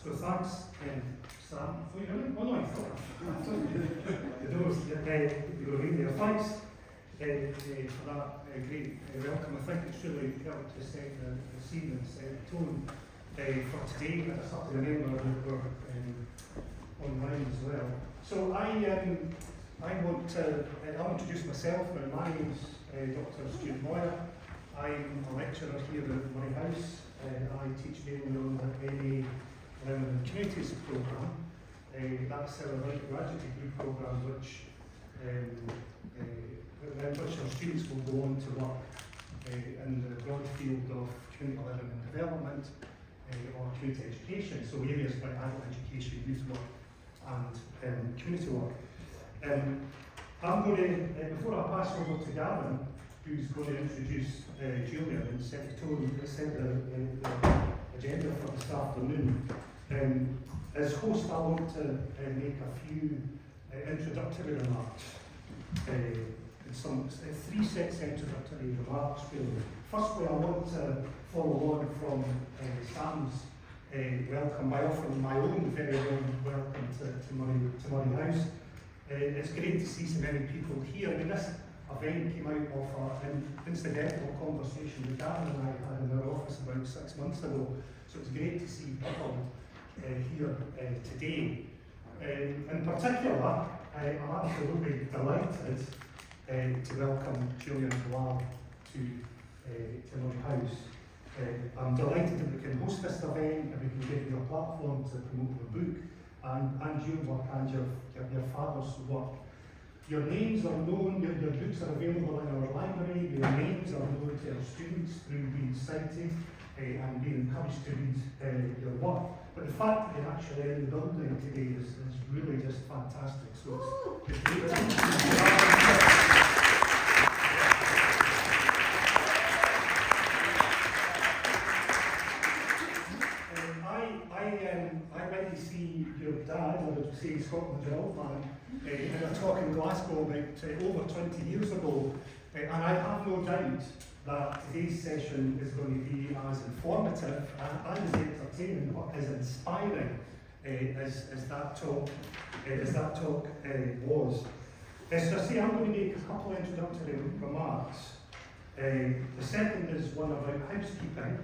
So thanks, Sam, for your name. Oh no, I thought the doors you were in there. Thanks for that great welcome. I think it's really helped to set the scene and set the tone for today. I just have to remember that we're online as well. So I'll introduce myself. My name's Dr. Julian. I'm a lecturer here at Murray House. I teach mainly on the MA Learning and Communities programme. That's our graduate degree programme, which our students will go on to work in the broad field of community living and development or community education, so areas like adult education, youth work and community work. I'm going to, before I pass over to Gavin, who's going to introduce Julian and set the tone, set the agenda for this afternoon. As host, I want to make a few introductory remarks. Some three sets of introductory remarks, really. Firstly, I want to follow on from Sam's welcome by offering my own very warm welcome to Murray House. It's great to see so many people here. I mean, this event came out of an incidental conversation that Gavin and I had in our office about 6 months ago. So it's great to see people here today. In particular, I'm absolutely delighted to welcome Julian to Murray House. I'm delighted that we can host this event and we can give you a platform to promote your book and your work and your father's work. Your names are known, your books are available in our library, your names are known to our students through being cited and being encouraged to read your work. But the fact that you're actually in the building today is really just fantastic. So it's great to I went to see your dad, I would say Scotland's old man, in a talk in Glasgow about over 20 years ago, and I have no doubt that today's session is going to be as informative and as entertaining, but as inspiring as that talk was. So I say I'm going to make a couple of introductory remarks. The second is one about housekeeping.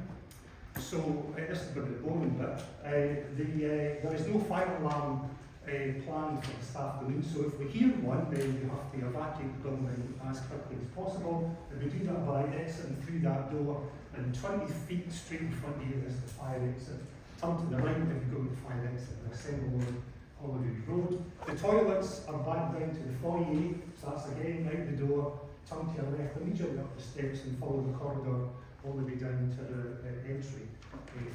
So this is a bit of the boring bit. There is no fire alarm planned for this afternoon, so if we hear one, then we have to evacuate the building as quickly as possible. And we do that by exiting through that door, and 20 feet straight in front of you is the fire exit. Turn to the right if you go to the fire exit and assemble on Holloway Road. The toilets are back down to the foyer, so that's again out the door, turn to your left immediately up the steps and follow the corridor all the way down to the entry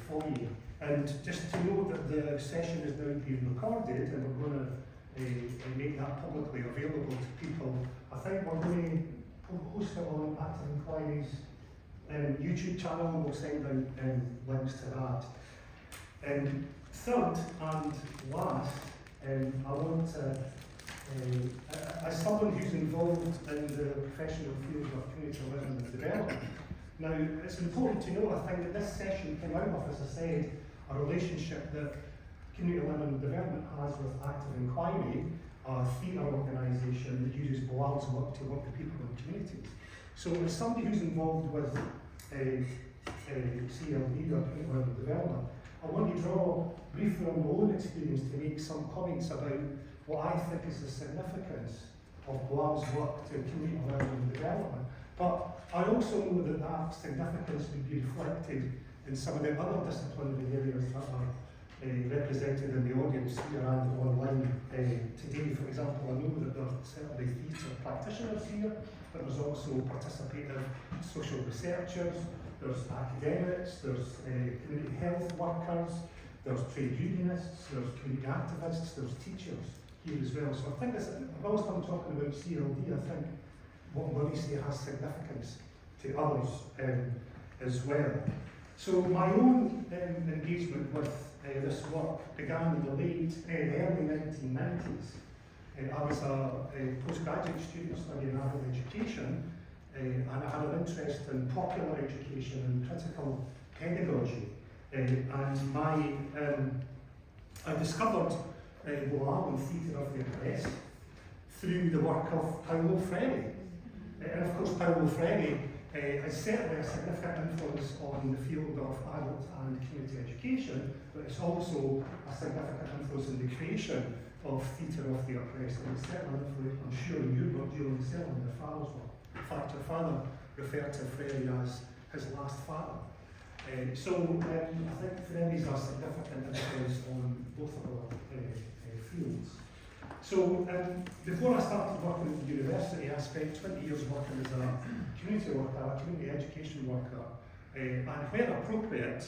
foyer. And just to note that the session is now being recorded and we're going to make that publicly available to people. I think we're going to host it on Active Inquiry's YouTube channel and we'll send out links to that. Third and last, I want to, as someone who's involved in the professional field of community living and development, now, it's important to know, I think, that this session came out of, as I said, a relationship that Community Living and Development has with Active Inquiry, a theatre organisation that uses Bilal's work to work with people in communities. So as somebody who's involved with CLD, or Community Living and Development, I want to draw briefly on my own experience to make some comments about what I think is the significance of Bilal's work to Community Living and Development. But I also know that that significance would be reflected in some of the other disciplinary areas that are represented in the audience here and online today. For example, I know that there are certainly theatre practitioners here, but there's also participative social researchers, there's academics, there's community health workers, there's trade unionists, there's community activists, there's teachers here as well. So I think this, whilst I'm talking about CLD, I think what Murray say has significance to others as well. So my own engagement with this work began in the early 1990s. I was a postgraduate student studying adult education, and I had an interest in popular education and critical pedagogy. And my I discovered Boal and Theatre of the Oppressed through the work of Paolo Freire. And of course, Paolo Freire has certainly a significant influence on the field of adult and community education, but it's also a significant influence in the creation of Theatre of the Oppressed, and it's certainly an influence, I'm sure you were Julian, certainly your father's work. In fact, your father referred to Freire as his last father. I think Freire is a significant influence on both of our fields. So before I started working at the university, I spent 20 years working as a community worker, a community education worker, and where appropriate,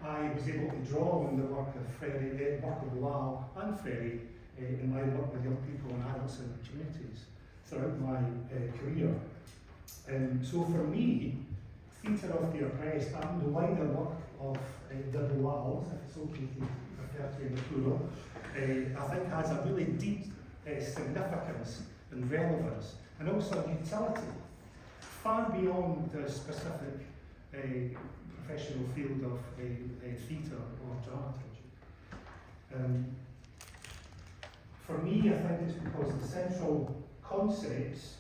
I was able to draw on the work of Freire, work of Boal and Freire in my work with young people and adults in communities throughout my career. So for me, Theatre of the Oppressed and the wider work of the Boals, if it's okay to refer to in the plural, I think has a really deep significance and relevance, and also utility, far beyond the specific professional field of theatre or dramaturgy. For me, I think it's because the central concepts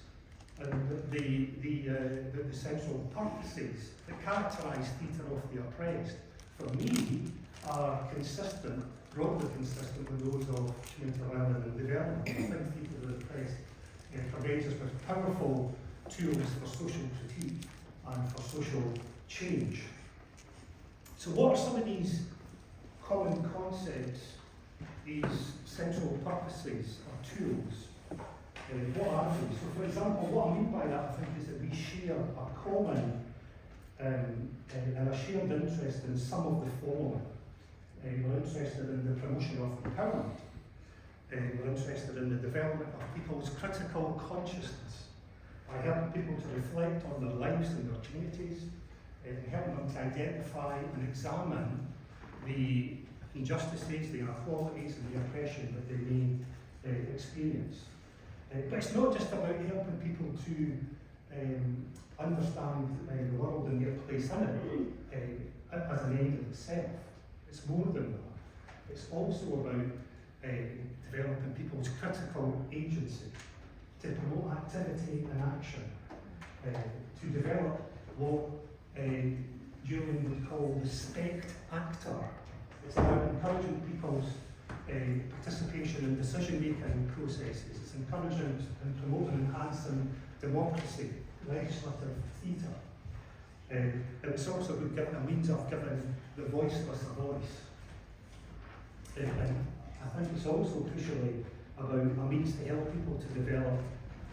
and the central purposes that characterise Theatre of the Oppressed, for me, are consistent, broadly consistent with those of community learning and development. I think Theatre of the Oppressed provides us with powerful tools for social critique and for social change. So what are some of these common concepts, these central purposes or tools? What are they? So for example, what I mean by that, I think, is that we share a common and a shared interest in some of the following. We're interested in the promotion of empowerment. We're interested in the development of people's critical consciousness by helping people to reflect on their lives and their communities, and helping them to identify and examine the injustices, the inequalities and the oppression that they may experience. But it's not just about helping people to understand the world and their place in it as an end in itself. It's more than that. It's also about developing people's critical agency, to promote activity and action, to develop what Julian would call the spect actor. It's about encouraging people's participation in decision-making processes. It's encouraging and promoting and enhancing democracy, legislative theatre. And it's also a means of giving the voiceless a voice. And I think it's also crucially about a means to help people to develop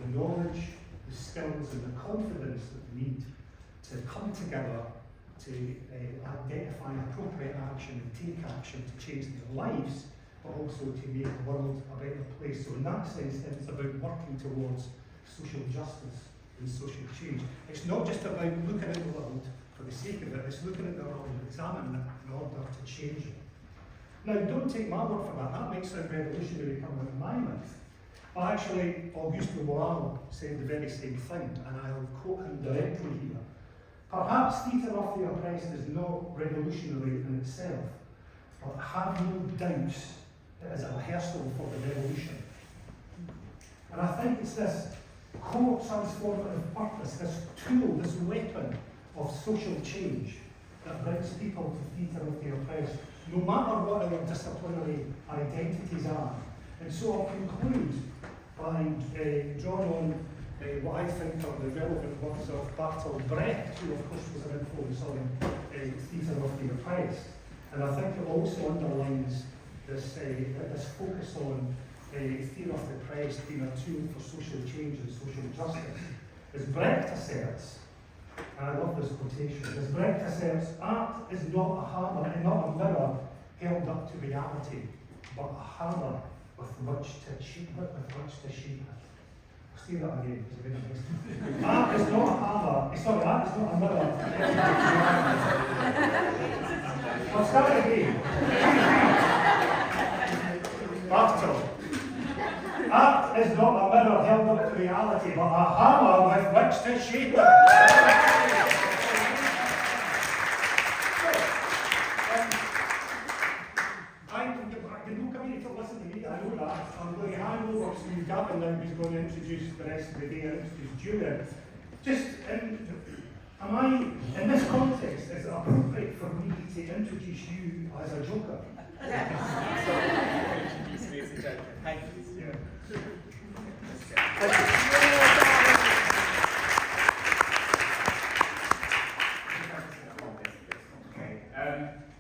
the knowledge, the skills and the confidence that they need to come together to identify appropriate action and take action to change their lives, but also to make the world a better place. So in that sense, it's about working towards social justice and social change. It's not just about looking at the world for the sake of it, it's looking at the world and examining it in order to change it. Now, don't take my word for that. That might sound revolutionary coming out of my mouth. But actually, Augusto Boal said the very same thing, and I'll quote him directly here. Perhaps Theatre of the Oppressed is not revolutionary in itself, but have no doubts it is a rehearsal for the revolution. And I think it's this core transformative purpose, this tool, this weapon of social change that brings people to Theatre of the Oppressed, no matter what our disciplinary identities are. And so I'll conclude by drawing on what I think are the relevant words of Bertolt Brecht, who of course was an influence on Theatre of the Oppressed. And I think it also underlines this focus on Theatre of the Oppressed being a tool for social change and social justice. As Brecht asserts, and I love this quotation, as Brecht asserts, art is not a hammer, not a mirror held up to reality, but a hammer with which to shape it. I'll say that again, because it's very nice. Art is not a hammer, art is not a mirror. I'll start again. Bertolt. Art is not a mirror held up to reality, but a hammer with which to shape it. I can look Gavin now, who's going to introduce the rest of the day, and introduce Julian. Just, am I, in this context, is it appropriate for me to introduce you as a joker? Thank you.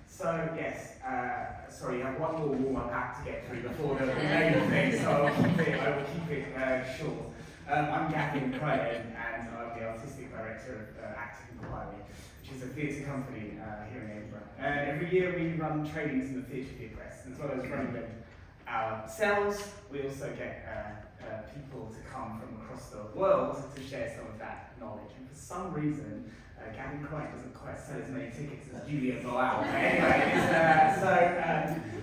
So yes, sorry, I have one more warm-up act to get through before the main thing, so I will keep it short. I'm Gavin Crichton, and I'm the Artistic Director of Active Inquiry, which is a theatre company here in Edinburgh. And every year we run trainings in the Theatre of the Oppressed, as well as running them ourselves. We also get people to come from across the world to share some of that knowledge. And for some reason, Gavin Crichton doesn't quite sell as many tickets as Julian Boal. But anyway,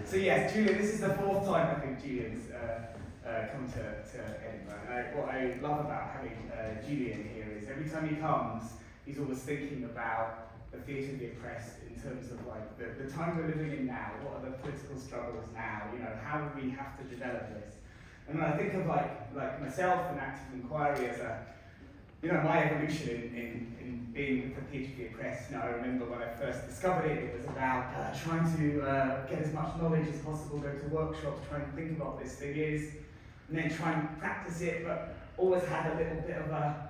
so yes, Julian, this is the fourth time I think Julian's come to Edinburgh. What I love about having Julian here is every time he comes, he's always thinking about the theatre of the oppressed in terms of like the time we're living in now. What are the political struggles now? You know, how do we have to develop this? And when I think of like myself and Active Inquiry as a, you know, my evolution in being with the theatre of the oppressed. You know, I remember when I first discovered it, it was about trying to get as much knowledge as possible, go to workshops, try and think about what this thing is, and then try and practice it, but always had a little bit of a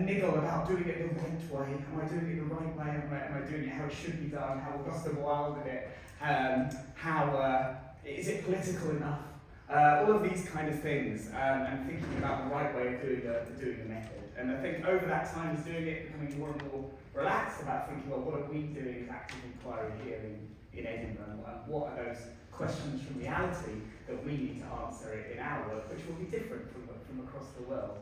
niggle about doing it the right way. Am I doing it the right way? Am I doing it how it should be done? How Augusta Wilde did it? How is it political enough? All of these kind of things, and thinking about the right way of doing the method. And I think over that time, is doing it, becoming more and more relaxed about thinking, well, what are we doing as Active Inquiry here in Edinburgh? And what are those questions from reality that we need to answer in our work, which will be different from across the world.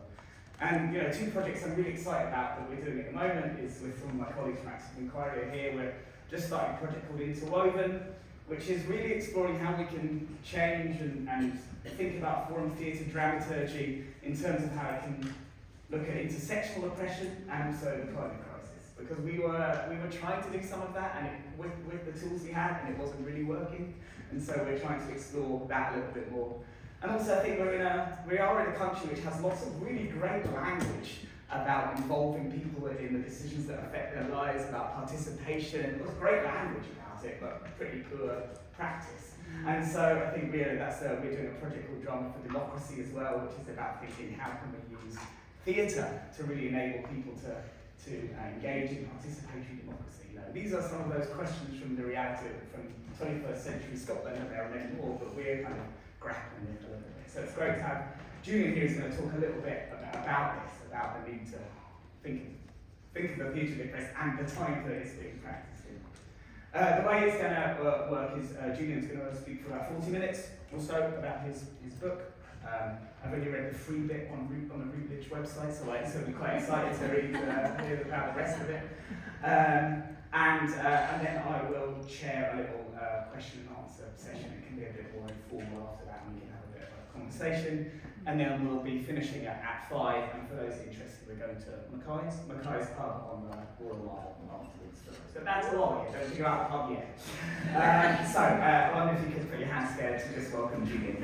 And you know, two projects I'm really excited about that we're doing at the moment is with some of my colleagues from Active Inquiry here. We're just starting a project called Interwoven, which is really exploring how we can change and think about forum theatre dramaturgy in terms of how it can look at intersectional oppression and also the climate crisis. Because we were trying to do some of that and with the tools we had, and it wasn't really working. And so we're trying to explore that a little bit more. And also I think we are in a country which has lots of really great language about involving people in the decisions that affect their lives, about participation. There's great language about it, but pretty poor practice. And so I think we're doing a project called Drama for Democracy as well, which is about thinking how can we use theatre to really enable people to engage in participatory democracy. You know, these are some of those questions from the reality from 21st century Scotland, and there are many more, but we're kind of grappling with a little bit. So it's great to have Julian here who's going to talk a little bit about this, about the need to think of the theatre of the oppressed and the time that it's being practiced in. The way it's going to work is Julian's going to speak for about 40 minutes or so about his book. I've only read the free bit on the Routledge website, so I'm quite excited to read hear about the rest of it. And then I will share a little question and answer session. It can be a bit more informal after that, and we can have a bit of a conversation. And then we'll be finishing at 5, and for those interested, we're going to Mackay's pub on the Royal Mile afterwards. So that's a lot here, don't think about the pub yet. I wonder if you could put your hands together to just welcome Julian.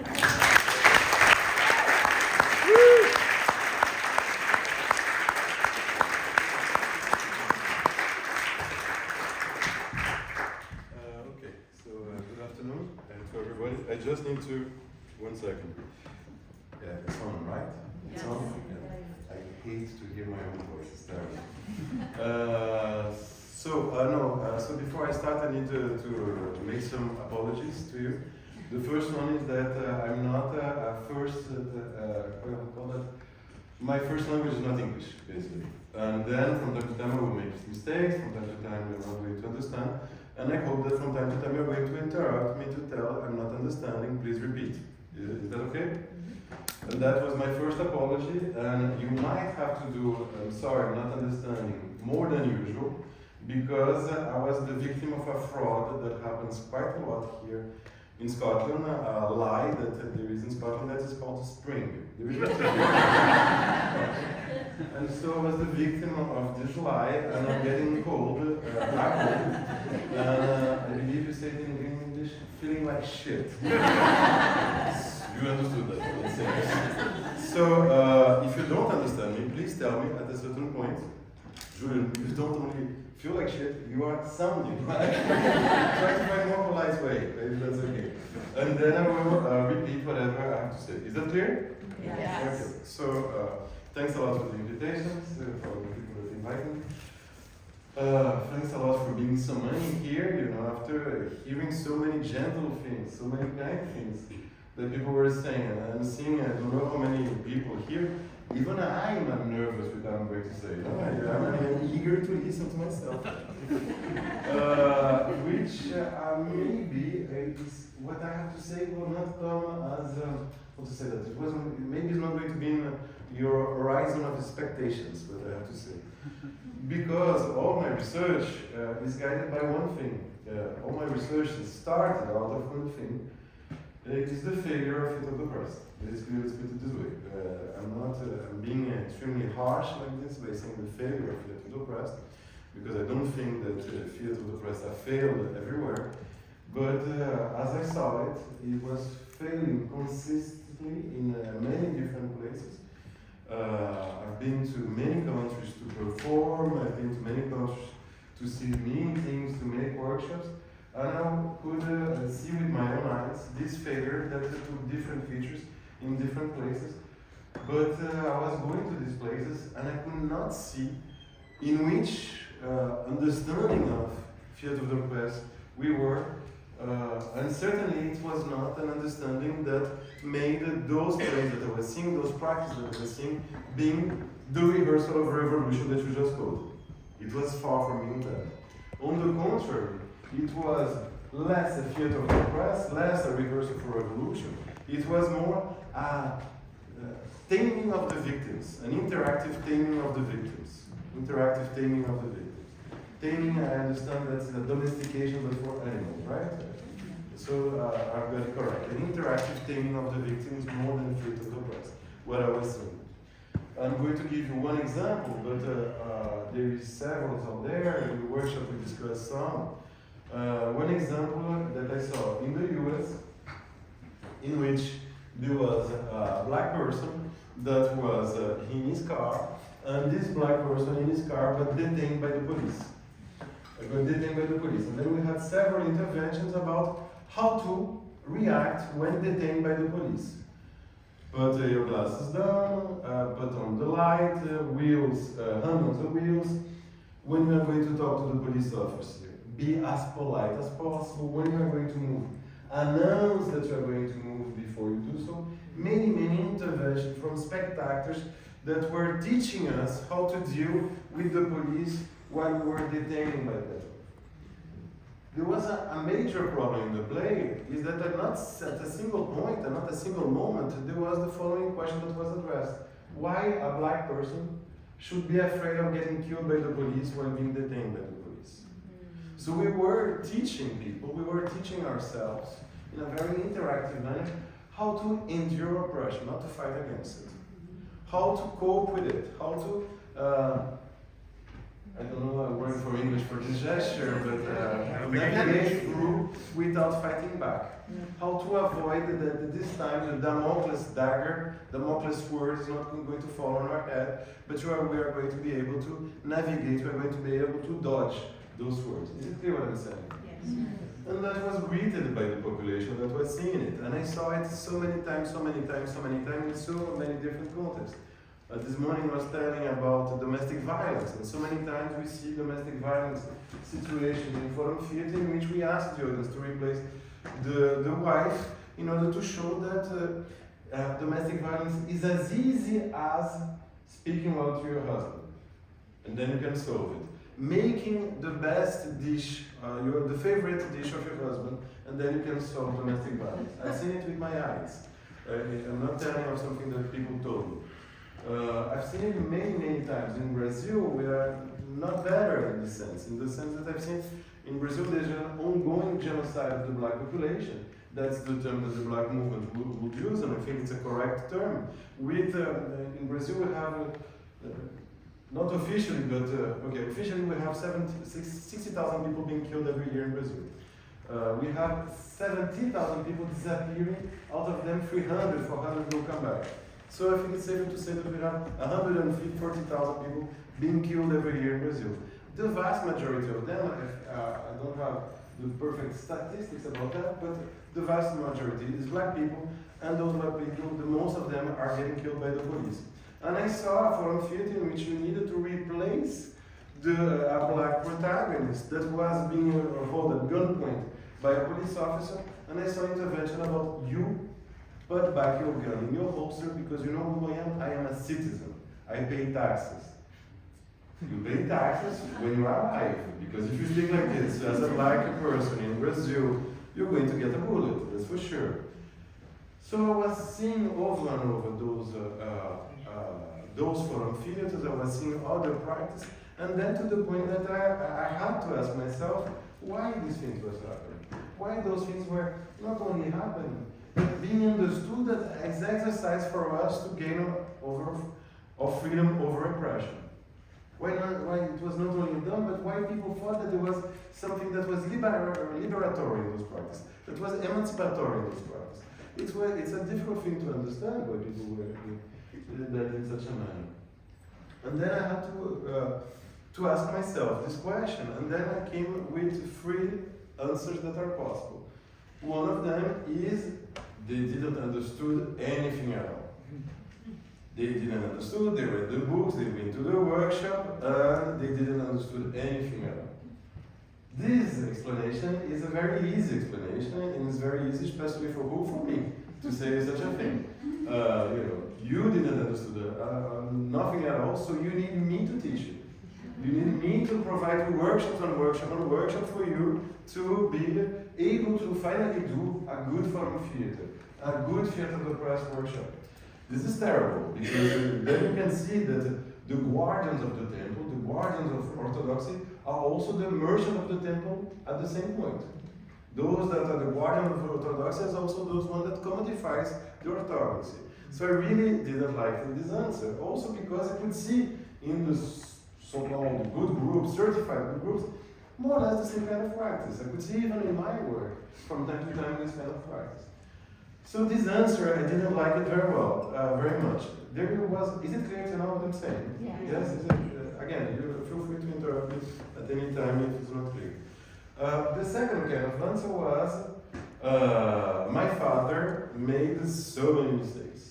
Okay, so good afternoon and to everybody. I just need to, 1 second. Yeah, it's on, right? It's on? Yeah. I hate to hear my own voice, it's terrible. So before I start, I need to make some apologies to you. The first one is that I'm not my first language is not English, basically. And then from time to time I will make mistakes, from time to time you're not going to understand. And I hope that from time to time you're going to interrupt me to tell I'm not understanding, please repeat. Is that okay? And that was my first apology, and you might have to do, I'm sorry, I'm not understanding, more than usual, because I was the victim of a fraud that happens quite a lot here in Scotland, a lie that there is in Scotland that is called spring. There is and so I was the victim of this lie, and I'm getting cold, black cold, and I believe you say it in English, feeling like shit. You understood that, let's say. So, if you don't understand me, please tell me at a certain point. Julian, you don't only feel like shit, you are sounding like. Try to find a more polite way, maybe that's okay. And then I will repeat whatever I have to say. Is that clear? Yes. Okay. So, thanks a lot for the invitations, for the people that invited me. Thanks a lot for being so many here, you know, after hearing so many gentle things, so many kind things that people were saying. And I'm seeing, I don't know how many people here, even I'm nervous with what I'm going to say. You know? I'm eager to listen to myself. Which maybe is what I have to say will not come as, how to say that, maybe it's not going to be in your horizon of expectations, what I have to say. Because all my research is guided by one thing. All my research is started out of one thing. It is the failure of the oppressed. Basically, let's put it this way. I'm being extremely harsh like this by saying the failure of the oppressed, because I don't think that theatre of the oppressed have failed everywhere. But as I saw it, it was failing consistently in many different places. I've been to many countries to perform, I've been to many countries to see meetings, to make workshops, and I could see with my own eyes this failure that took different features in different places. But I was going to these places and I could not see in which understanding of theatre of the oppressed we were. And certainly it was not an understanding that made those plays that I was seeing, those practices that I was seeing, being the rehearsal of revolution that you just quoted. It was far from being that. On the contrary, it was less a theatre of the oppressed, less a rehearsal for revolution. It was more a taming of the victims, an interactive taming of the victims. Interactive taming of the victims. Taming, I understand that's a domestication but for animals, right? So I've got it correct. An interactive taming of the victims more than theatre of the oppressed, what I was saying. I'm going to give you one example, but there is several out there. In the workshop we discussed some. One example that I saw in the US, in which there was a black person that was in his car, and this black person in his car got detained by the police. And then we had several interventions about how to react when detained by the police. Put your glasses down, put on the light, wheels, hand on the wheels. When you are going to talk to the police officer, be as polite as possible. When you are going to move, announce that you are going to move before you do so. Many interventions from spectators that were teaching us how to deal with the police while we were detaining by them. There was a major problem in the play, is that not at a single point and not a single moment, there was the following question that was addressed. Why a black person should be afraid of getting killed by the police while being detained by the police? So we were teaching people, we were teaching ourselves in a very interactive manner how to endure oppression, not to fight against it. How to cope with it, how to I don't know a word for English for this gesture, but navigate through without fighting back. How to avoid that this time the Damocles dagger, Damocles sword is not going to fall on our head, but we are going to be able to navigate, we are going to be able to dodge those swords. Is it clear what I'm saying? Yes. And that was greeted by the population that was seeing it. And I saw it so many times, in so many different contexts. This morning I was telling about domestic violence, and so many times we see domestic violence situations in forum theatre in which we ask the audience to replace the wife in order to show that domestic violence is as easy as speaking well to your husband, and then you can solve it. Making the best dish, the favorite dish of your husband, and then you can solve domestic violence. I've seen it with my eyes. I'm not telling you something that people told me. I've seen it many times. In Brazil, we are not better in the sense that I've seen in Brazil there's an ongoing genocide of the black population. That's the term that the black movement would use, and I think it's a correct term. In Brazil we have, not officially, but officially we have 60,000 people being killed every year in Brazil. We have 70,000 people disappearing, out of them 300, 400 will come back. So I think it's safe to say that we have 140,000 people being killed every year in Brazil. The vast majority of them, I don't have the perfect statistics about that, but the vast majority is black people, and those black people, the most of them are getting killed by the police. And I saw a foreign theater in which you needed to replace a black protagonist that was being held at gunpoint by a police officer, and I saw intervention about you, put back your gun in your holster because you know who I am? I am a citizen. I pay taxes. You pay taxes when you are alive, because if you think like this, as a black person in Brazil, you're going to get a bullet, that's for sure. So I was seeing over and over those forum theaters, I was seeing other practice, and then to the point that I had to ask myself why these things were happening. Why those things were not only happening, but being understood as exercise for us to gain of freedom over oppression. Why it was not only done, but why people thought that there was something that was liberatory in those practices, that was emancipatory in those practices. It's a difficult thing to understand why people were doing that in such a manner. And then I had to ask myself this question, and then I came with 3 answers that are possible. One of them is they didn't understood anything at all. They didn't understood, they read the books, they went to the workshop, and they didn't understood anything at all. This explanation is a very easy explanation, and it's very easy, especially for me, to say such a thing. You didn't understood nothing at all, so you need me to teach you. You need me to provide you workshops on workshop for you to be able to finally do a good forum theater, a good theater of the press workshop. This is terrible, because then you can see that the guardians of the temple, the guardians of orthodoxy, are also the merchants of the temple at the same point. Those that are the guardians of orthodoxy are also those one that commodifies the orthodoxy. So I really didn't like this answer, also because I could see in the so-called good groups, certified good groups, more or less the same kind of practice. I could see even in my work, from time to time, this kind of practice. So this answer, I didn't like it very well, very much. There was, is it clear to know what I'm saying? Yeah. Yes, is it, again, you feel free to interrupt me at any time if it's not clear. The second kind of answer was, my father made so many mistakes.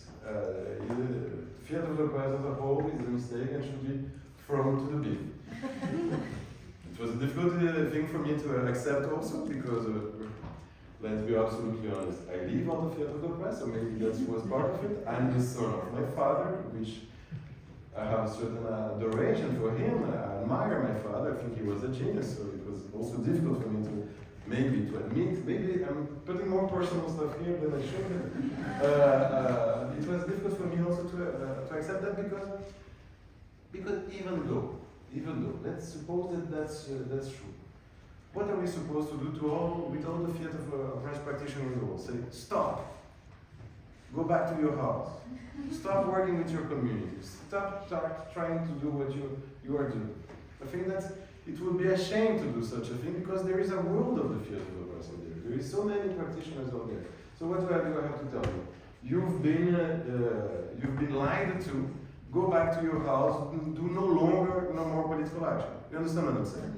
Theater of the press as a whole is a mistake and should be thrown to the bin. It was a difficult thing for me to accept also because let's be absolutely honest, I live on the theater of the press, so maybe that was part of it. I'm the son of my father, which I have a certain adoration for him. I admire my father, I think he was a genius, so it was also difficult for me to admit, maybe I'm putting more personal stuff here than I should. It was difficult for me also to accept that because even though, let's suppose that that's true. What are we supposed to do with all the theater of press practitioners in the world? Say, stop. Go back to your house. Stop working with your community. Stop trying to do what you are doing. I think that it would be a shame to do such a thing because there is a world of the theater of the press out there. There is so many practitioners out there. So what do I have to tell you? You've been lied to. Go back to your house. Do no more political action. You understand what I'm saying?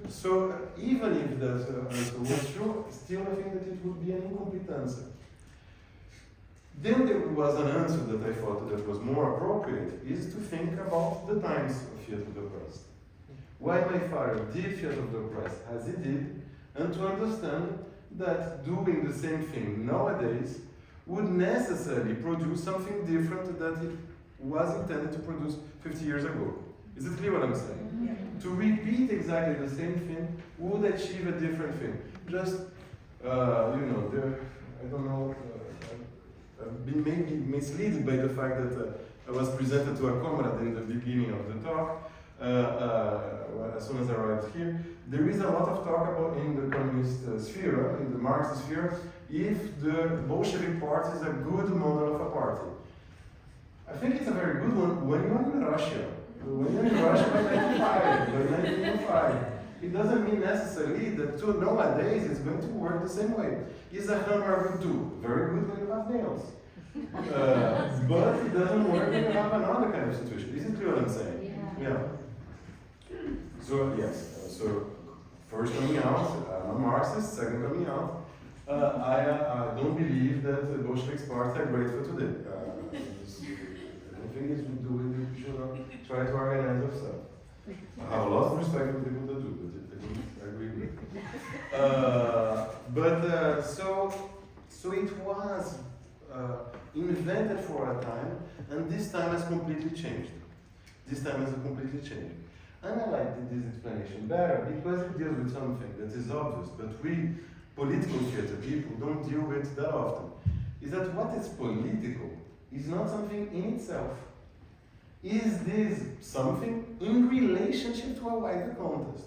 So even if that answer was true, still I think that it would be an incomplete answer. Then there was an answer that I thought that was more appropriate, is to think about the times of theater of the press. Why my father did theater of the press as he did, and to understand that doing the same thing nowadays would necessarily produce something different that it was intended to produce 50 years ago. Is it clear what I'm saying? Yeah. To repeat exactly the same thing would achieve a different thing. Just, I don't know, I've been maybe misled by the fact that I was presented to a comrade in the beginning of the talk. As soon as I arrived here, there is a lot of talk about in the communist sphere, in the Marxist sphere, if the Bolshevik party is a good model of a party. I think it's a very good one when you're in Russia. When you're in Russia by 1905, it doesn't mean necessarily that nowadays it's going to work the same way. Is a hammer good tool? Very good when you have nails. But it doesn't work when you have another kind of situation. Is it clear what I'm saying? Yeah. So, yes, so first coming out, I'm a Marxist, second coming out, I don't believe that the Bolshevik parts are great for today. I don't think it's we should try to organize ourselves. I have a lot of respect for people that do, but I agree with it. So it was invented for a time, and this time has completely changed. This time has completely changed. And I like this explanation better because it deals with something that is obvious, but we political theater people don't deal with that often. Is that what is political is not something in itself. Is this something in relationship to a wider context?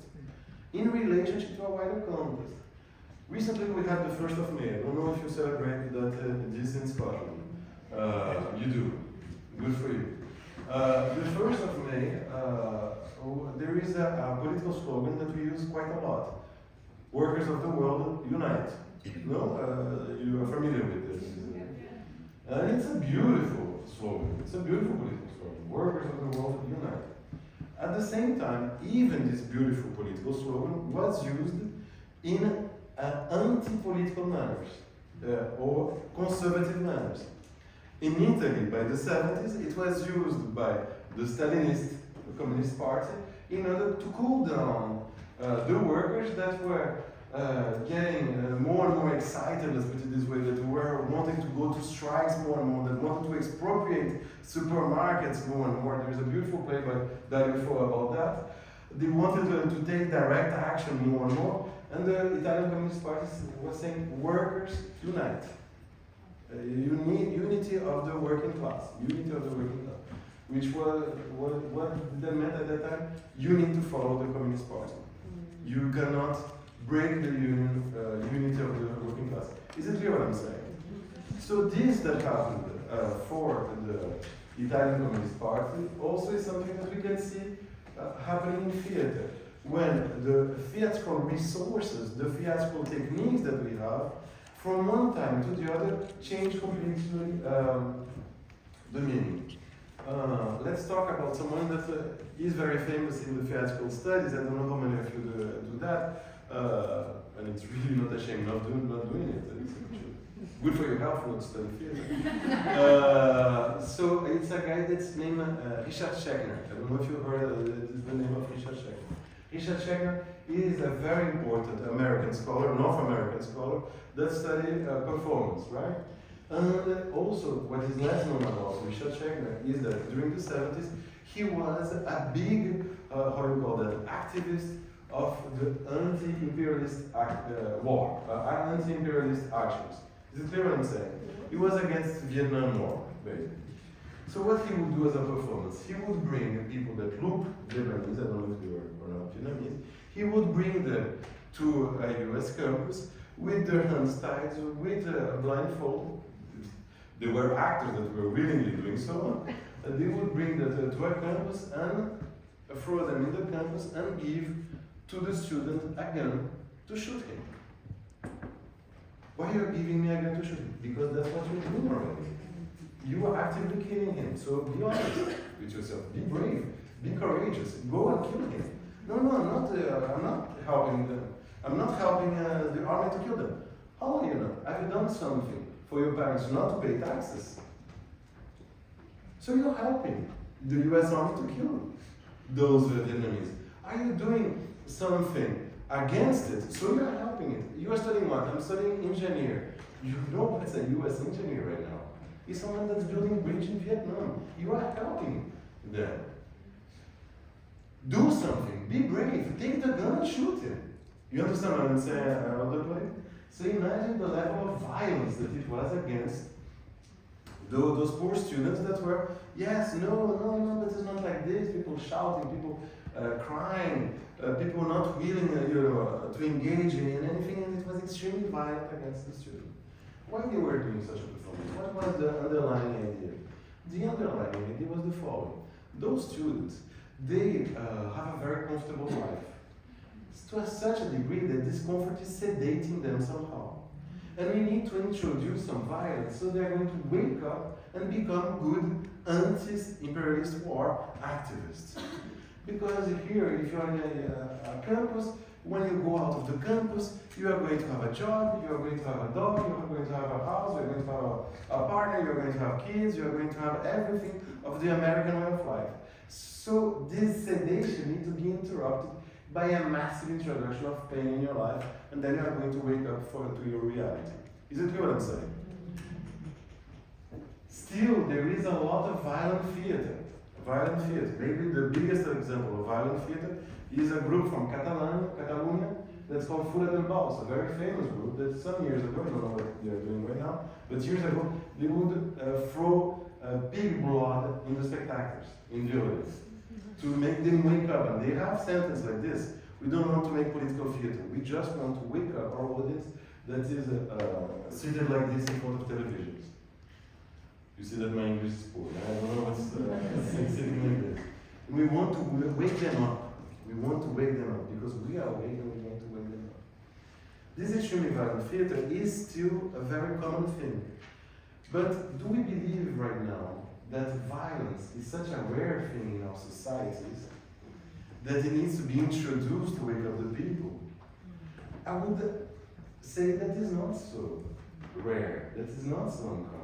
In relationship to a wider context. Recently we had the 1st of May. I don't know if you celebrate that this in Scotland. You do. Good for you. The 1st of May, there is a political slogan that we use quite a lot. Workers of the world, unite. No? You are familiar with this. And it's a beautiful slogan. It's a beautiful political slogan. Workers of the world, unite. At the same time, even this beautiful political slogan was used in anti-political manners or conservative manners. In Italy, by the 70s, it was used by the Stalinist Communist Party in order to cool down the workers that were getting more and more excited, let's put it this way, that were wanting to go to strikes more and more, that wanted to expropriate supermarkets more and more. There's a beautiful play by Dario Fo about that. They wanted to take direct action more and more, and the Italian Communist Party was saying, workers, unite. You need unity of the working class, unity of the working class, which was what that meant at that time. You need to follow the Communist Party. You cannot break the unity of the working class. Is it clear what I'm saying? So this that happened for the Italian Communist Party also is something that we can see happening in theater. When the theatrical resources, the theatrical techniques that we have, from one time to the other, change completely the meaning. Let's talk about someone that is very famous in the theatrical studies. I don't know how many of you do that. And it's really not a shame not doing it. It's good for your health not to study theater. So it's a guy that's named Richard Schechner. I don't know if you heard the name of Richard Schechner. Richard Schechner is a very important American scholar, North American scholar, that studied performance, right? And also, what is less known about Richard Schechner is that during the 70s, he was a big, activist of the anti-imperialist war, anti-imperialist actions. Is it clear what I'm saying? He was against the Vietnam War, basically. So what he would do as a performance, he would bring people that look Vietnamese, I don't know if they were or not Vietnamese, he would bring them to a US campus with their hands tied, with a blindfold. They were actors that were willingly doing so, and they would bring them to a campus and throw them in the campus and give to the student a gun to shoot him. Why are you giving me a gun to shoot him? Because that's what you're doing already. You are actively killing him, so be honest with yourself. Be brave, be courageous, go and kill him. No, I'm not helping them. I'm not helping the army to kill them. How are you not? Have you done something for your parents not to pay taxes? So you're helping the US Army to kill those Vietnamese. Are you doing something against it? So you're helping it. You are studying what? I'm studying engineer. You know what's a US engineer right now? He's someone that's building a bridge in Vietnam. You are helping them. Do something. Be brave. Take the gun and shoot him. You understand what I'm saying, Alder? So imagine the level of violence that it was against those poor students that were, yes, no, but it's not like this. People shouting, people crying, people not willing to engage in anything, and it was extremely violent against the students. Why they were doing such a performance? What was the underlying idea? The underlying idea was the following. Those students, they have a very comfortable life. to such a degree that discomfort is sedating them somehow. And we need to introduce some violence so they're going to wake up and become good anti-imperialist war activists. Because here, if you're in a campus, when you go out of the campus, you are going to have a job, you are going to have a dog, you are going to have a house, you are going to have a partner, you are going to have kids, you are going to have everything of the American way of life. So this sedation needs to be interrupted by a massive introduction of pain in your life, and then you are going to wake up to your reality. Is it clear what I'm saying? Still, there is a lot of violent theater. Maybe the biggest example of violent theater is a group from Catalonia, that's called Fura del Baus, a very famous group that some years ago, I don't know what they're doing right now, but years ago, they would throw pig blood in the spectators, in the audience, to make them wake up. And they have sentences like this: we don't want to make political theater, we just want to wake up our audience that is seated like this in front of televisions. You see that my English is poor. I don't know what's sitting like this. And we want to wake them up. We want to wake them up because we are awake and we want to wake them up. This extremely violent theater is still a very common thing. But do we believe right now that violence is such a rare thing in our societies that it needs to be introduced to wake up the people? I would say that is not so rare, that is not so uncommon.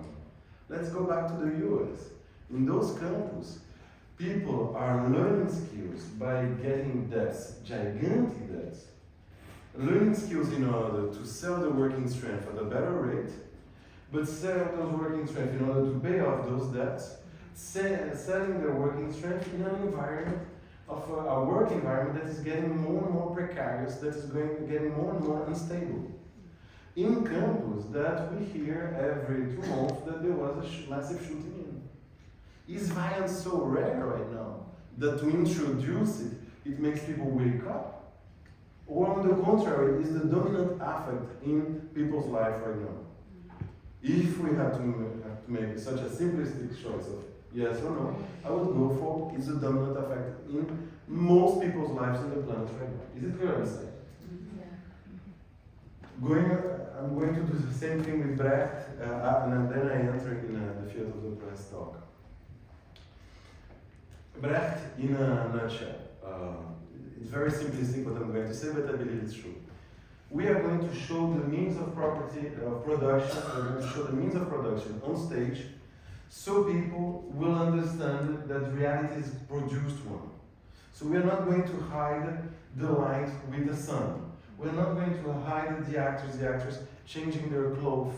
Let's go back to the US. In those campuses, people are learning skills by getting debts, gigantic debts. Learning skills in order to sell the working strength at a better rate, but sell those working strength in order to pay off those debts, selling their working strength in an environment of a work environment that is getting more and more precarious, that is getting more and more unstable. In campus, that we hear every 2 months that there was a massive shooting in. Is violence so rare right now that to introduce it, it makes people wake up? Or on the contrary, is the dominant affect in people's life right now? If we have to make such a simplistic choice of yes or no, I would go for is the dominant effect in most people's lives on the planet right now. Is it clear what I'm saying? I'm going to do the same thing with Brecht, and then I enter in the field of the press talk. Brecht, in a nutshell, it's very simplistic what I'm going to say, but I believe it's true. We are going to show the means of production, we're going to show the means of production on stage, so people will understand that reality is produced one. So we are not going to hide the light with the sun. We're not going to hide the actors changing their clothes.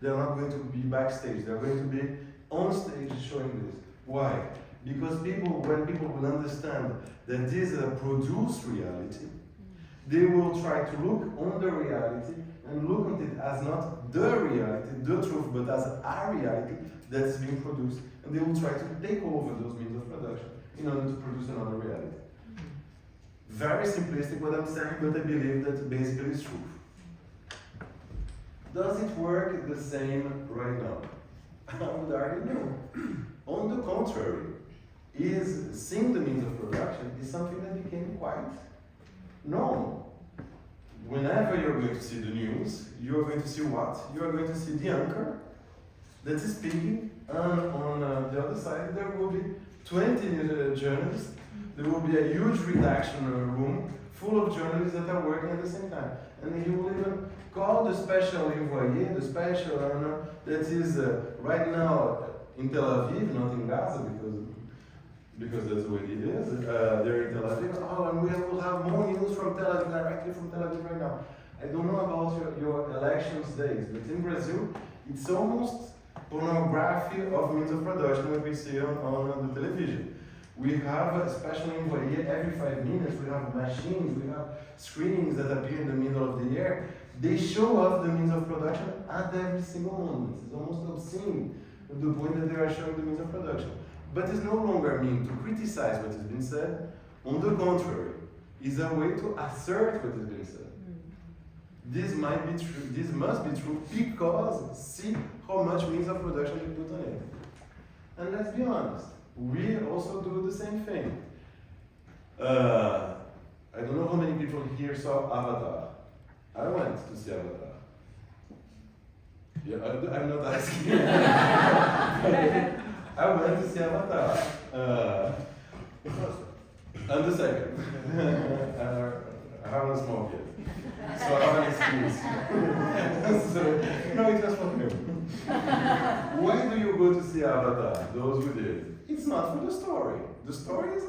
They're not going to be backstage. They're going to be on stage showing this. Why? Because when people will understand that this is a produced reality, they will try to look on the reality and look at it as not the reality, the truth, but as a reality that's being produced. And they will try to take over those means of production in order to produce another reality. Very simplistic what I'm saying, but I believe that basically is true. Does it work the same right now? I would argue no. On the contrary, seeing the means of production is something that became quite normal. Whenever you're going to see the news, you're going to see what? You are going to see the anchor that is speaking, and on the other side there will be 20 journalists. There will be a huge redaction room full of journalists that are working at the same time. And he will even call the special envoyé, the special runner that is right now in Tel Aviv, not in Gaza, because that's where it is. They're in Tel Aviv. Oh, and we will have more news from Tel Aviv, directly from Tel Aviv right now. I don't know about your elections days, but in Brazil, it's almost pornography of means of production that we see on the television. We have a special envoyé every 5 minutes, we have machines, we have screenings that appear in the middle of the year. They show us the means of production at every single moment. It's almost obscene to the point that they are showing the means of production. But it's no longer a mean to criticize what has been said. On the contrary, it's a way to assert what has been said. This might be true, this must be true because see how much means of production we put on it. And let's be honest, we also do the same thing. I don't know how many people here saw Avatar. I went to see Avatar. Yeah, I'm not asking. I went to see Avatar. And the second. I haven't smoked yet. So I have an excuse. So, no, it was for him. Why do you go to see Avatar? Those who did. It's not for the story. The story is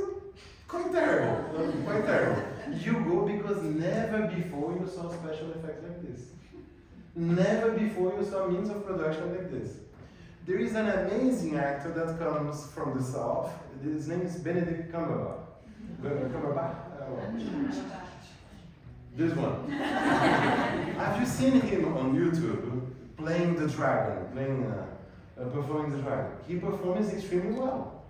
quite terrible. Quite terrible. You go because never before you saw special effects like this. Never before you saw means of production like this. There is an amazing actor that comes from the south. His name is Benedict Cumberbatch. This one. Have you seen him on YouTube playing the dragon, performing the dragon? He performs extremely well.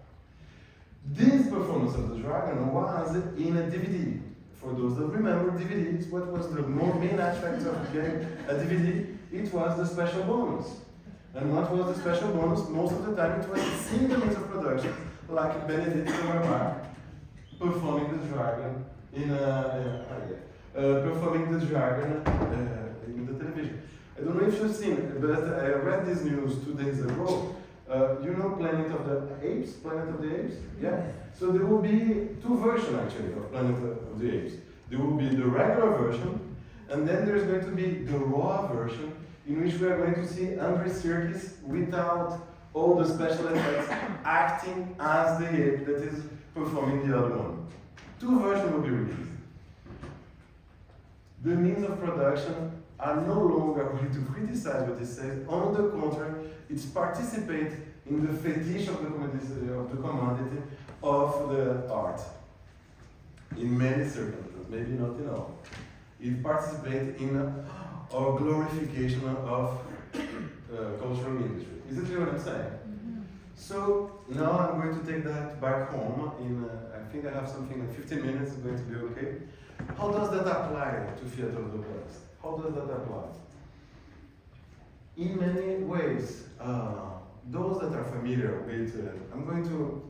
This performance of the dragon was in a DVD. For those that remember DVDs, what was the main aspect of getting a DVD? It was the special bonus. And what was the special bonus? Most of the time it was a single means of production, like Benedict Cumberbatch performing the dragon in the television. I don't know if you've seen it, but I read this news 2 days ago. You know Planet of the Apes? Planet of the Apes? Yeah? So there will be 2 versions actually of Planet of the Apes. There will be the regular version, and then there's going to be the raw version, in which we are going to see Andy Serkis without all the special effects, acting as the ape that is performing the other one. 2 versions will be released. The means of production are no longer going to criticize what it says. On the contrary, it's participate in the fetish of the commodity of the art. In many circumstances, maybe not in all. It participates in our glorification of cultural industry. Is it clear what I'm saying? So now I'm going to take that back home. I think I have something like 15 minutes. It's going to be okay. How does that apply to Theatre of the West? How does that apply? In many ways, those that are familiar with, I'm going to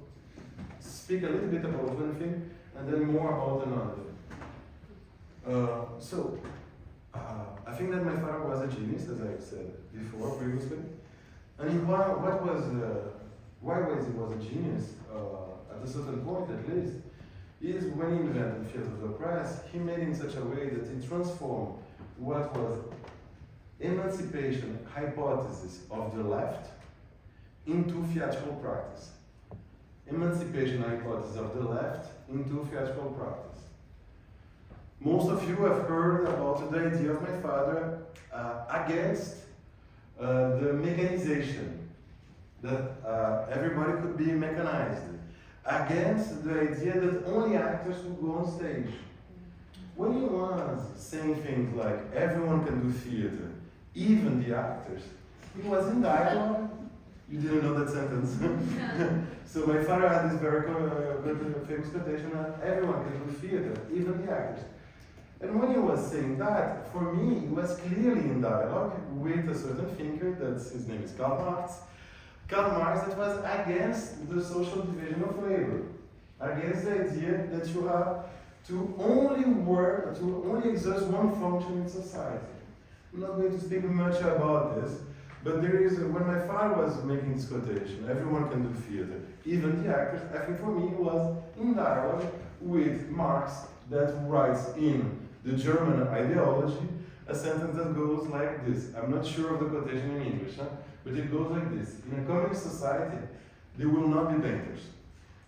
speak a little bit about one thing and then more about another. I think that my father was a genius, as I said before, previously. And why was he a genius, at a certain point at least, is when he invented Theatre of the Press, he made it in such a way that he transformed what was emancipation hypothesis of the left into theatrical practice. Emancipation hypothesis of the left into theatrical practice. Most of you have heard about the idea of my father against the mechanization, that everybody could be mechanized, against the idea that only actors would go on stage. When he was saying things like everyone can do theater, even the actors, he was in dialogue. You didn't know that sentence. So my father had this very famous quotation that everyone can do theater, even the actors. And when he was saying that, for me, he was clearly in dialogue with a certain thinker, his name is Karl Marx. Karl Marx that was against the social division of labor, against the idea that you have to only work, to only exert one function in society. I'm not going to speak much about this, but there is, when my father was making this quotation, everyone can do theater, even the actors, I think for me it was in dialogue with Marx that writes in the German ideology a sentence that goes like this. I'm not sure of the quotation in English, but it goes like this. In a communist society, there will not be bankers.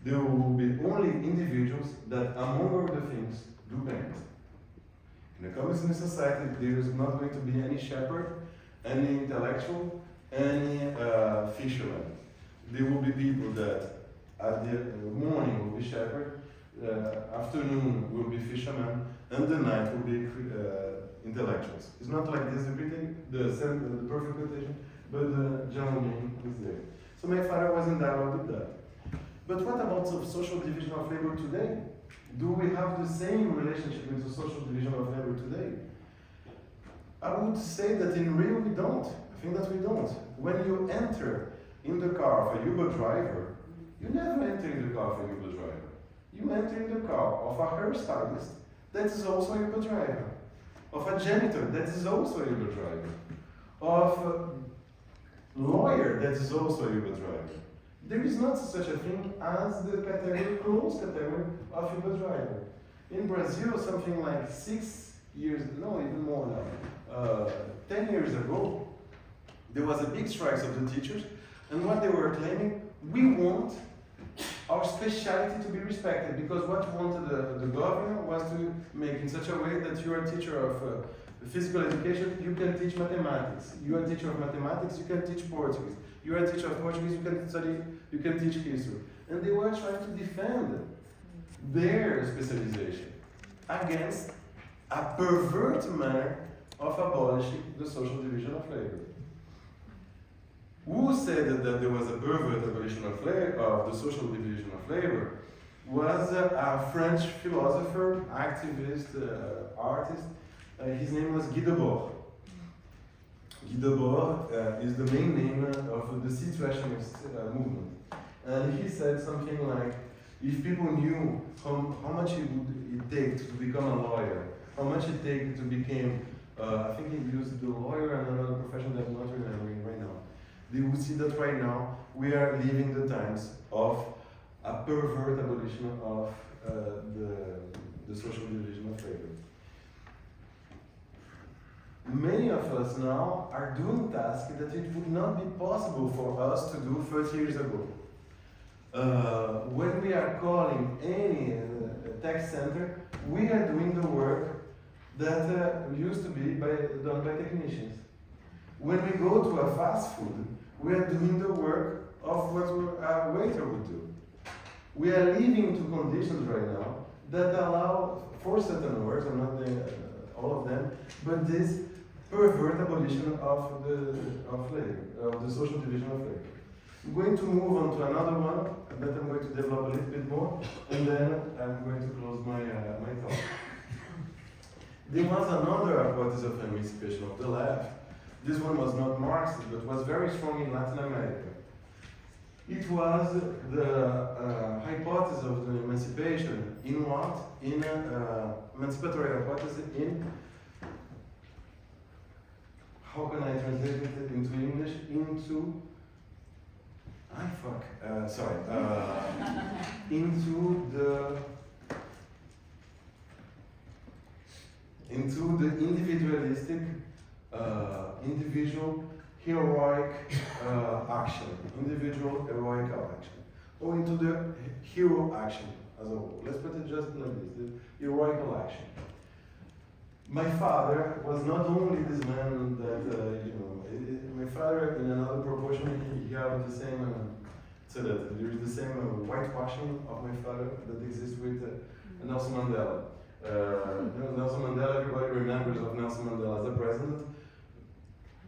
There will be only individuals that, among other things, do banks. In a communist society, there is not going to be any shepherd, any intellectual, any fisherman. There will be people that at the morning will be shepherd, afternoon will be fishermen, and the night will be intellectuals. It's not like this the perfect quotation, but the general meaning is there. So my father was in dialogue with that. But what about the social division of labor today? Do we have the same relationship with the social division of labor today? I would say that in real we don't. I think that we don't. When you enter in the car of a Uber driver, you never enter in the car of a Uber driver. You enter in the car of a hairstylist that is also a Uber driver. Of a janitor, that is also a Uber driver. Of a lawyer, that is also a Uber driver. There is not such a thing as the category, close category of Uber driver. In Brazil, something like 6 years, no, even more now, 10 years ago, there was a big strike of the teachers, and what they were claiming, we want our specialty to be respected, because what wanted the governor was to make in such a way that you are a teacher of physical education, you can teach mathematics. You are a teacher of mathematics, you can teach Portuguese. You are a teacher of Portuguese, you can teach history. And they were trying to defend their specialization against a perverted manner of abolishing the social division of labor. Who said that there was a perverted abolition of the social division of labor was a French philosopher, activist, artist. His name was Guy Debord. Guy Debord is the main name of the situationist movement. And he said something like, if people knew how much it would take to become a lawyer, how much it takes to become, I think he used the lawyer and another profession that I'm not remembering right now. They would see that right now we are living the times of a perverted abolition of the social division of labor. Many of us now are doing tasks that it would not be possible for us to do 30 years ago. When we are calling any tech center, we are doing the work that used to be done by technicians. When we go to a fast food, we are doing the work of what a waiter would do. We are living to conditions right now that allow, for certain works, I'm not saying all of them, but this pervert abolition of the social division of labor. I'm going to move on to another one that I'm going to develop a little bit more, and then I'm going to close my talk. There was another hypothesis of emancipation of the left. This one was not Marxist, but was very strong in Latin America. It was the hypothesis of the emancipation in what? In emancipatory hypothesis in, how can I translate it into English? Into into the individualistic, individual heroic action, individual heroic action, or into the hero action as a whole. Let's put it just like this: the heroical action. My father was not only this man that my father, in another proportion, he had the same. So that there is the same whitewashing of my father that exists with Nelson Mandela. Nelson Mandela, everybody remembers of Nelson Mandela as a president.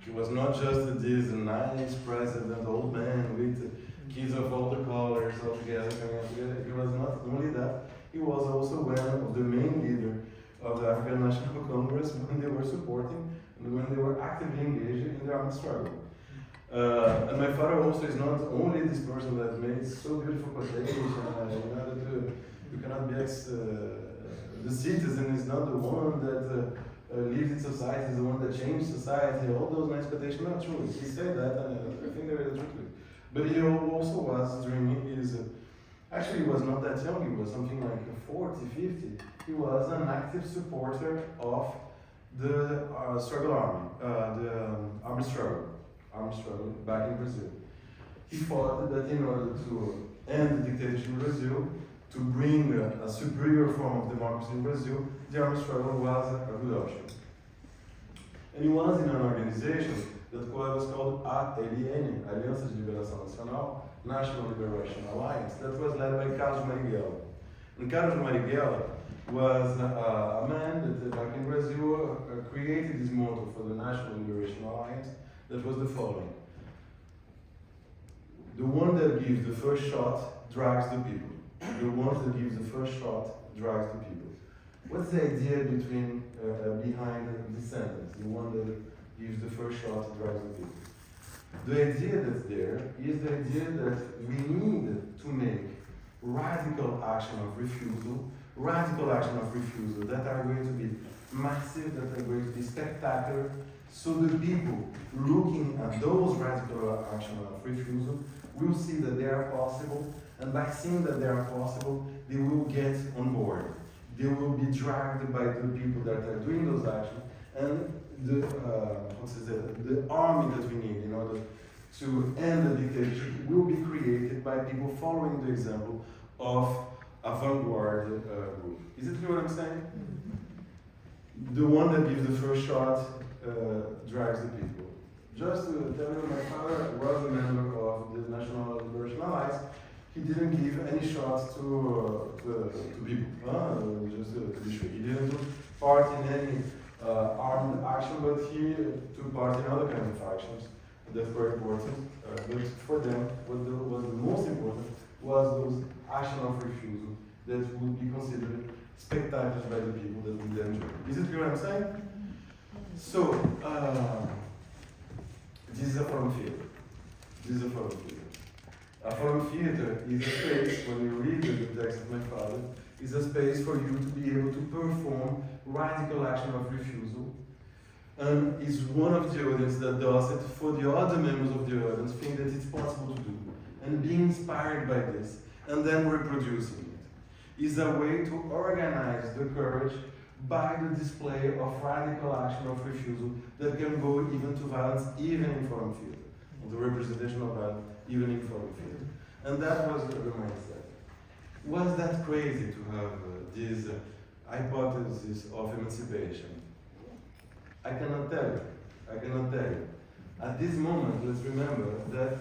He was not just this nice president, old man with kids of all the colors all together. He was not only that, he was also one of the main leaders of the African National Congress when they were supporting and when they were actively engaged in the armed struggle. And my father also is not only this person that made so beautiful quotation, you cannot be the citizen is not the one that lives in society, is the one that changed society, all those nice quotations are true. He said that, and I think there is truth to it. But he also was, during his, actually he was not that young, he was something like 40, 50. He was an active supporter of the struggle army, the armed struggle back in Brazil. He fought that in order to end the dictatorship in Brazil, to bring a superior form of democracy in Brazil, the armed struggle was a good option. And he was in an organization that was called ALN, Aliança de Liberação Nacional, National Liberation Alliance, that was led by Carlos Marighella. And Carlos Marighella was a man that back in Brazil created this motto for the National Liberation Alliance that was the following: the one that gives the first shot drags the people. The one that gives the first shot drags the people. What's the idea behind this sentence? The one that gives the first shot drags the people. The idea that's there is the idea that we need to make radical action of refusal, radical action of refusal that are going to be massive, that are going to be spectacular. So the people looking at those radical action of refusal will see that they are possible, and by seeing that they are possible, they will get on board. They will be dragged by the people that are doing those actions, and the army that we need in order to end the dictatorship will be created by people following the example of a vanguard group. Is it clear what I'm saying? The one that gives the first shot drives the people. Just to tell you, my father was a member of the National Liberation Alliance. He didn't give any shots to people, just to be sure. He didn't take part in any armed action, but he took part in other kinds of actions that were important. But for them, what was the most important was those actions of refusal that would be considered spectacular by the people that would enjoy. Is it clear what I'm saying? So, this is a forum theater. This is a forum theater. A forum theater is a space, when you read the text of my father, is a space for you to be able to perform radical action of refusal. And is one of the audience that does it for the other members of the audience, think that it's possible to do. And being inspired by this, and then reproducing it, is a way to organize the courage by the display of radical action of refusal that can go even to violence, even in forum theater, or the representation of violence, even in forum theater. And that was the mindset. Was that crazy to have this hypothesis of emancipation? I cannot tell you. I cannot tell you. At this moment, let's remember that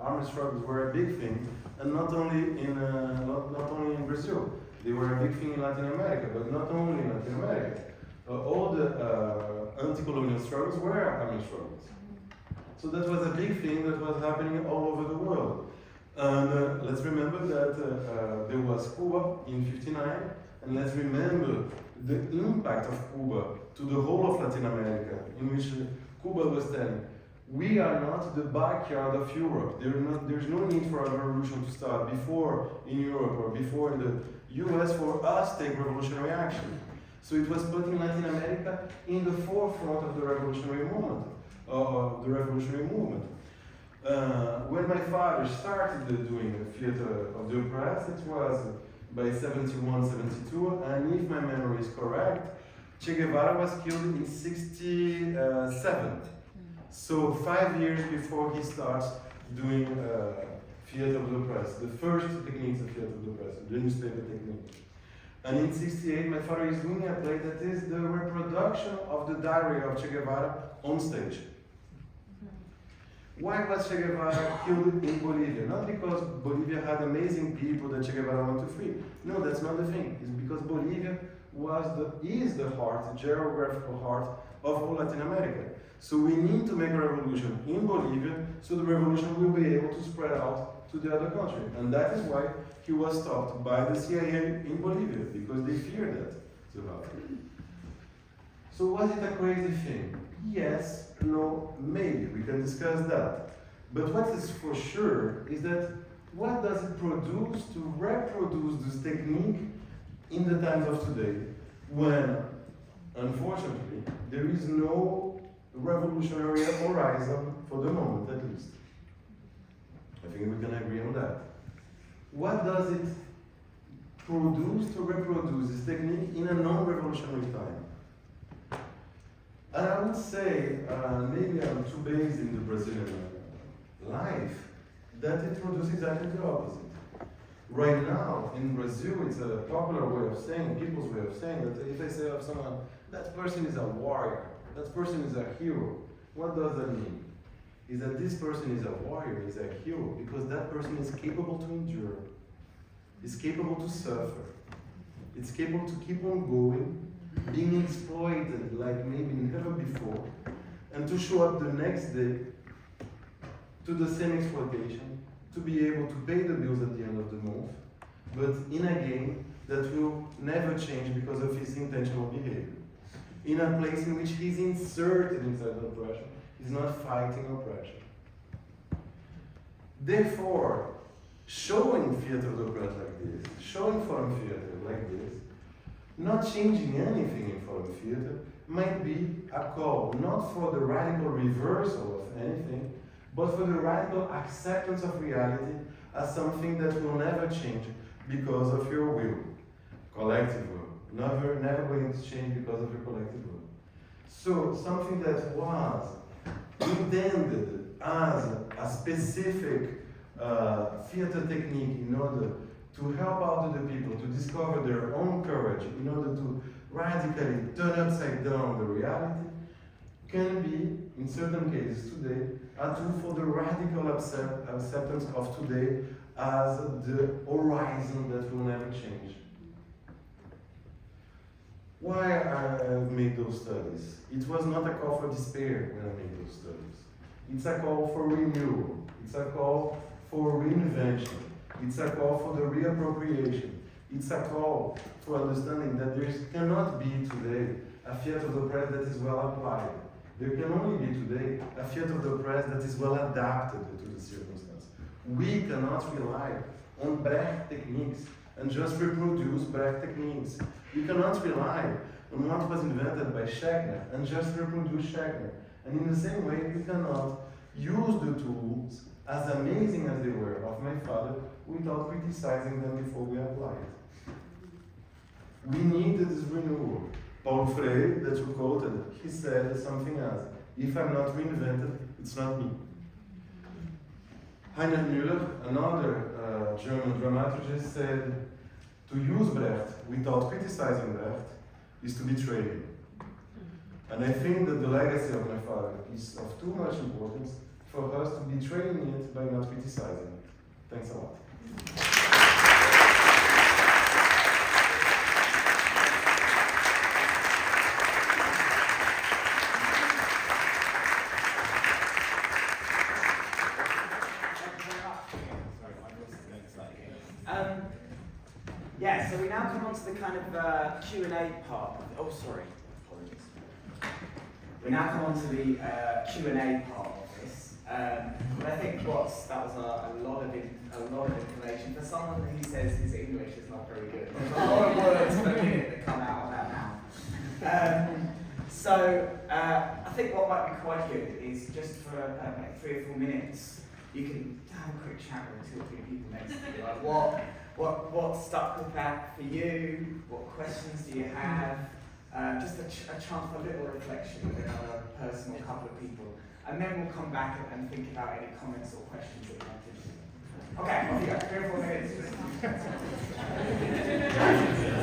armed struggles were a big thing, and not only in Brazil. They were a big thing in Latin America, but not only in Latin America. All the anti-colonial struggles were armed struggles. So that was a big thing that was happening all over the world. And let's remember that there was Cuba in '59, and let's remember the impact of Cuba to the whole of Latin America, in which Cuba was telling, we are not the backyard of Europe. There's no need for a revolution to start before in Europe or before in the US for us to take revolutionary action. So it was putting Latin America in the forefront of the revolutionary movement. When my father started doing the theater of the opera, it was by 71, 72, and if my memory is correct, Che Guevara was killed in 67. So 5 years before he starts doing theater of the press, the first techniques of theater of the press, the newspaper technique. And in 68, my father is doing a play that is the reproduction of the diary of Che Guevara on stage. Why was Che Guevara killed in Bolivia? Not because Bolivia had amazing people that Che Guevara wanted to free. No, that's not the thing. It's because Bolivia is the heart, the geographical heart of all Latin America. So we need to make a revolution in Bolivia, so the revolution will be able to spread out to the other country. And that is why he was stopped by the CIA in Bolivia, because they feared that to happen. So was it a crazy thing? Yes, no, maybe, we can discuss that. But what is for sure is that what does it produce to reproduce this technique in the times of today, when, unfortunately, there is no revolutionary horizon for the moment, at least. I think we can agree on that. What does it produce to reproduce this technique in a non-revolutionary time? And I would say, maybe I'm too based in the Brazilian life, that it produces exactly the opposite. Right now, in Brazil, it's a popular way of saying, people's way of saying, that if I say of someone, that person is a warrior, that person is a hero, what does that mean? Is that this person is a warrior, is a hero, because that person is capable to endure, is capable to suffer, is capable to keep on going, being exploited like maybe never before, and to show up the next day to the same exploitation, to be able to pay the bills at the end of the month, but in a game that will never change because of his intentional behavior. In a place in which he's inserted inside the oppression, he's not fighting oppression. Therefore, showing theater of the opera like this, showing foreign theater like this, not changing anything in foreign theater, might be a call not for the radical reversal of anything, but for the radical acceptance of reality as something that will never change because of your will, collective will, never going to change because of your collective will. So something that was intended as a specific theater technique in order to help out the people to discover their own courage, in order to radically turn upside down the reality, can be, in certain cases today, a tool for the radical acceptance of today as the horizon that will never change. Why I made those studies? It was not a call for despair when I made those studies. It's a call for renewal. It's a call for reinvention. It's a call for the reappropriation. It's a call for understanding that there cannot be today a theater of the press that is well applied. There can only be today a theater of the press that is well adapted to the circumstance. We cannot rely on Brecht techniques and just reproduce Brecht techniques. We cannot rely on what was invented by Schechner and just reproduce Schechner. And in the same way, we cannot use the tools, as amazing as they were, of my father, without criticizing them before we apply it. We need this renewal. Paul Frey, that you quoted, he said something else. If I'm not reinvented, it's not me. Heinrich Müller, another German dramaturgist, said, to use Brecht without criticizing Brecht is to betray him. And I think that the legacy of my father is of too much importance for us to betray it by not criticizing it. Thanks a lot. Yeah, so we now come on to the kind of Q&A part. Oh, sorry. Apologies. We now come on to the Q&A part of this. But I think that was a lot of information for someone who says his English is not very good. There's a lot of words per minute that come out of that mouth. So I think what might be quite good is just for like 3 or 4 minutes, you can have a quick chat with 2 or 3 people next to you. Like what stuck with that for you? What questions do you have? Just a chance for a little reflection with another person or a couple of people. And then we'll come back and think about any comments or questions that you want to. Okay, off you go. 3 or 4 minutes.